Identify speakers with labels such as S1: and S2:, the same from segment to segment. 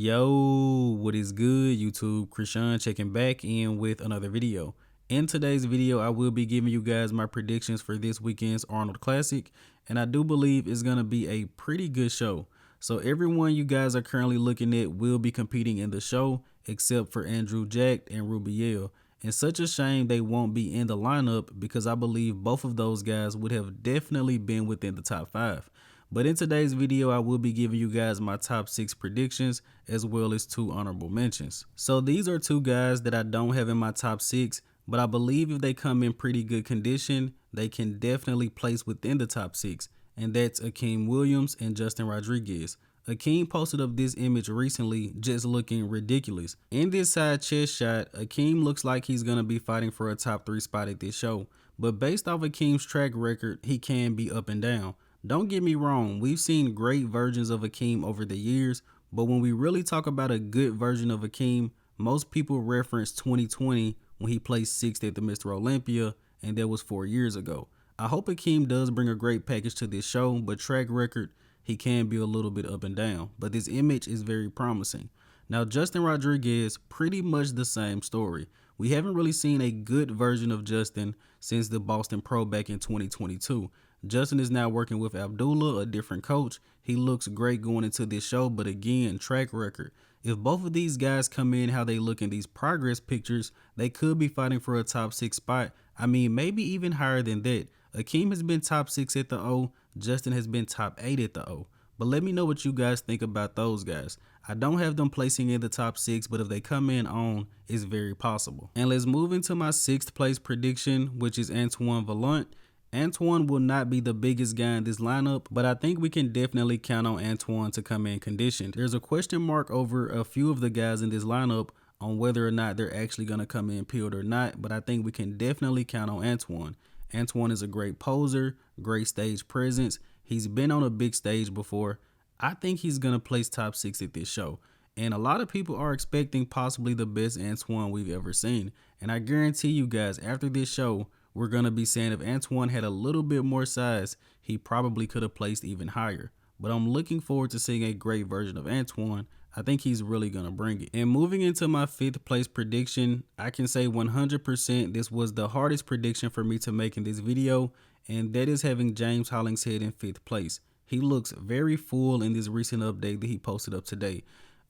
S1: Yo, what is good, YouTube? Krishan checking back in with another video. In today's video, I will be giving you guys my predictions for this weekend's Arnold Classic, and I do believe it's going to be a pretty good show. So everyone you guys are currently looking at will be competing in the show, except for Andrew Jack and Rubiel. And such a shame they won't be in the lineup because I believe both of those guys would have definitely been within the top 5. But in today's video, I will be giving you guys my top 6 predictions as well as 2 honorable mentions. So these are 2 guys that I don't have in my top 6, but I believe if they come in pretty good condition, they can definitely place within the top 6. And that's Akeem Williams and Justin Rodriguez. Akeem posted up this image recently just looking ridiculous. In this side chest shot, Akeem looks like he's going to be fighting for a top 3 spot at this show. But based off Akeem's track record, he can be up and down. Don't get me wrong, we've seen great versions of Akeem over the years, but when we really talk about a good version of Akeem, most people reference 2020 when he placed 6th at the Mr. Olympia, and that was 4 years ago. I hope Akeem does bring a great package to this show, but track record, he can be a little bit up and down, but this image is very promising. Now, Justin Rodriguez, pretty much the same story. We haven't really seen a good version of Justin since the Boston Pro back in 2022. Justin is now working with Abdullah, a different coach. He looks great going into this show, but again, track record. If both of these guys come in how they look in these progress pictures, they could be fighting for a top 6 spot. I mean, maybe even higher than that. Akeem has been top 6 at the O. Justin has been top 8 at the O. But let me know what you guys think about those guys. I don't have them placing in the top 6, but if they come in on, it's very possible. And let's move into my 6th place prediction, which is Antoine Valun. Antoine will not be the biggest guy in this lineup, but I think we can definitely count on Antoine to come in conditioned. There's a question mark over a few of the guys in this lineup on whether or not they're actually going to come in peeled or not, but I think we can definitely count on Antoine. Antoine is a great poser, great stage presence. He's been on a big stage before. I think he's going to place top 6 at this show. And a lot of people are expecting possibly the best Antoine we've ever seen. And I guarantee you guys, after this show, we're going to be saying if Antoine had a little bit more size, he probably could have placed even higher. But I'm looking forward to seeing a great version of Antoine. I think he's really going to bring it. And moving into my 5th place prediction, I can say 100% this was the hardest prediction for me to make in this video, and that is having James Hollingshead in 5th place. He looks very full in this recent update that he posted up today.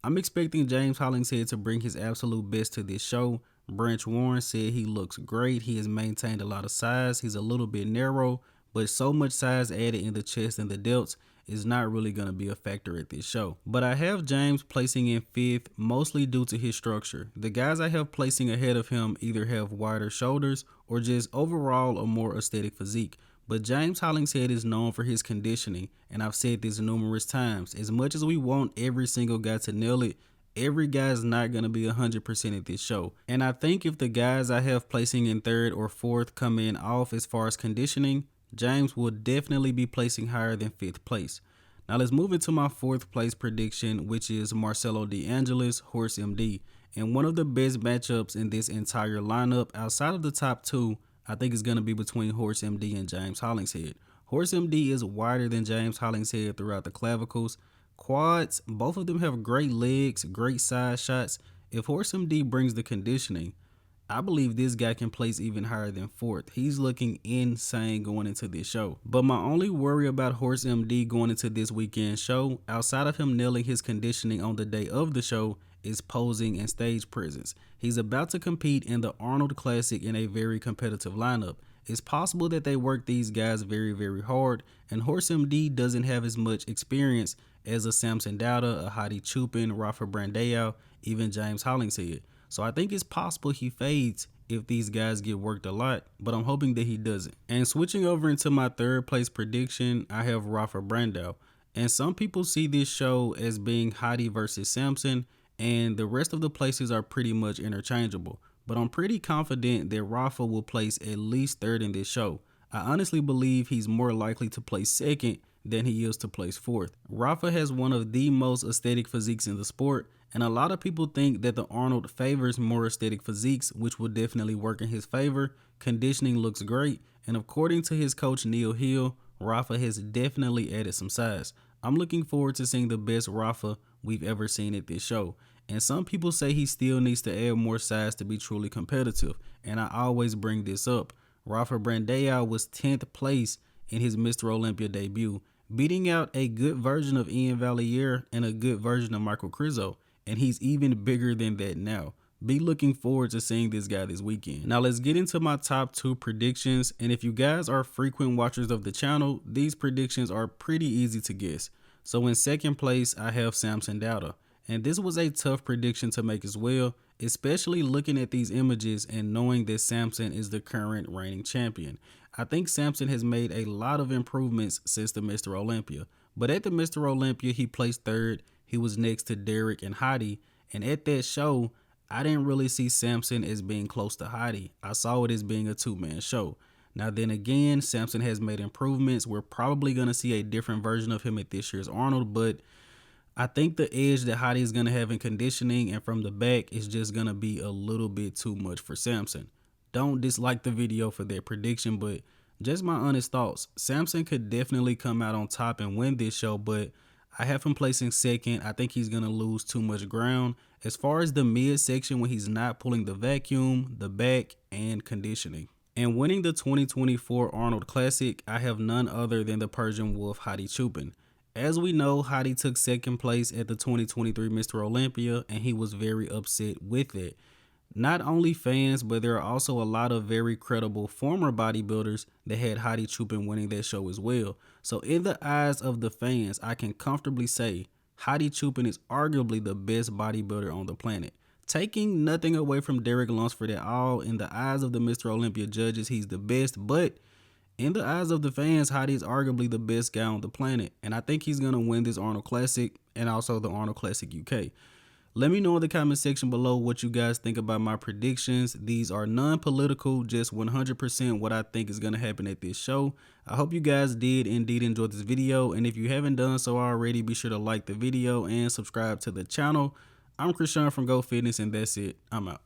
S1: I'm expecting James Hollingshead to bring his absolute best to this show. Branch Warren said he looks great. He has maintained a lot of size. He's a little bit narrow, but so much size added in the chest and the delts is not really going to be a factor at this show. But I have James placing in 5th mostly due to his structure. The guys I have placing ahead of him either have wider shoulders or just overall a more aesthetic physique. But James Hollingshead is known for his conditioning, and I've said this numerous times. As much as we want every single guy to nail it, every guy's not going to be 100% at this show. And I think if the guys I have placing in 3rd or 4th come in off as far as conditioning, James will definitely be placing higher than 5th place. Now let's move into my 4th place prediction, which is Marcelo De Angelis, Horse MD. And one of the best matchups in this entire lineup outside of the top 2, I think is going to be between Horse MD and James Hollingshead. Horse MD is wider than James Hollingshead throughout the clavicles. Quads, both of them have great legs, great side shots. If Horse MD brings the conditioning, I believe this guy can place even higher than 4th. He's looking insane going into this show. But my only worry about Horse MD going into this weekend show, outside of him nailing his conditioning on the day of the show, is posing and stage presence. He's about to compete in the Arnold Classic in a very competitive lineup. It's possible that they work these guys very, very hard, and Horse MD doesn't have as much experience as a Samson Daa, a Heidi Chupin, Rafa Branda, even James Hollingshead. So I think it's possible he fades if these guys get worked a lot, but I'm hoping that he doesn't. And switching over into my 3rd place prediction, I have Rafa Branda. And some people see this show as being Heidi versus Samson, and the rest of the places are pretty much interchangeable. But I'm pretty confident that Rafa will place at least 3rd in this show. I honestly believe he's more likely to place 2nd than he is to place 4th. Rafa has one of the most aesthetic physiques in the sport, and a lot of people think that the Arnold favors more aesthetic physiques, which will definitely work in his favor. Conditioning looks great, and according to his coach Neil Hill, Rafa has definitely added some size. I'm looking forward to seeing the best Rafa we've ever seen at this show. And some people say he still needs to add more size to be truly competitive. And I always bring this up. Rafa Branda was 10th place in his Mr. Olympia debut, beating out a good version of Ian Valliere and a good version of Michael Krizo. And he's even bigger than that now. Be looking forward to seeing this guy this weekend. Now let's get into my top 2 predictions. And if you guys are frequent watchers of the channel, these predictions are pretty easy to guess. So in second place, I have Samson Daa. And this was a tough prediction to make as well, especially looking at these images and knowing that Samson is the current reigning champion. I think Samson has made a lot of improvements since the Mr. Olympia. But at the Mr. Olympia, he placed 3rd. He was next to Derek and Heidi. And at that show, I didn't really see Samson as being close to Heidi. I saw it as being a 2-man show. Now then again, Samson has made improvements. We're probably going to see a different version of him at this year's Arnold, but I think the edge that Heidi is going to have in conditioning and from the back is just going to be a little bit too much for Samson. Don't dislike the video for that prediction, but just my honest thoughts. Samson could definitely come out on top and win this show, but I have him placing 2nd. I think he's going to lose too much ground. As far as the mid section, when he's not pulling the vacuum, the back, and conditioning. And winning the 2024 Arnold Classic, I have none other than the Persian Wolf Heidi Chupin. As we know, Heidi took 2nd place at the 2023 Mr. Olympia, and he was very upset with it. Not only fans, but there are also a lot of very credible former bodybuilders that had Heidi Chupin winning that show as well. So in the eyes of the fans, I can comfortably say Heidi Chupin is arguably the best bodybuilder on the planet. Taking nothing away from Derek Lunsford at all, in the eyes of the Mr. Olympia judges, he's the best, but in the eyes of the fans, Heidi is arguably the best guy on the planet. And I think he's going to win this Arnold Classic and also the Arnold Classic UK. Let me know in the comment section below what you guys think about my predictions. These are non-political, just 100% what I think is going to happen at this show. I hope you guys did indeed enjoy this video. And if you haven't done so already, be sure to like the video and subscribe to the channel. I'm Krishan from Go Fitness, and that's it. I'm out.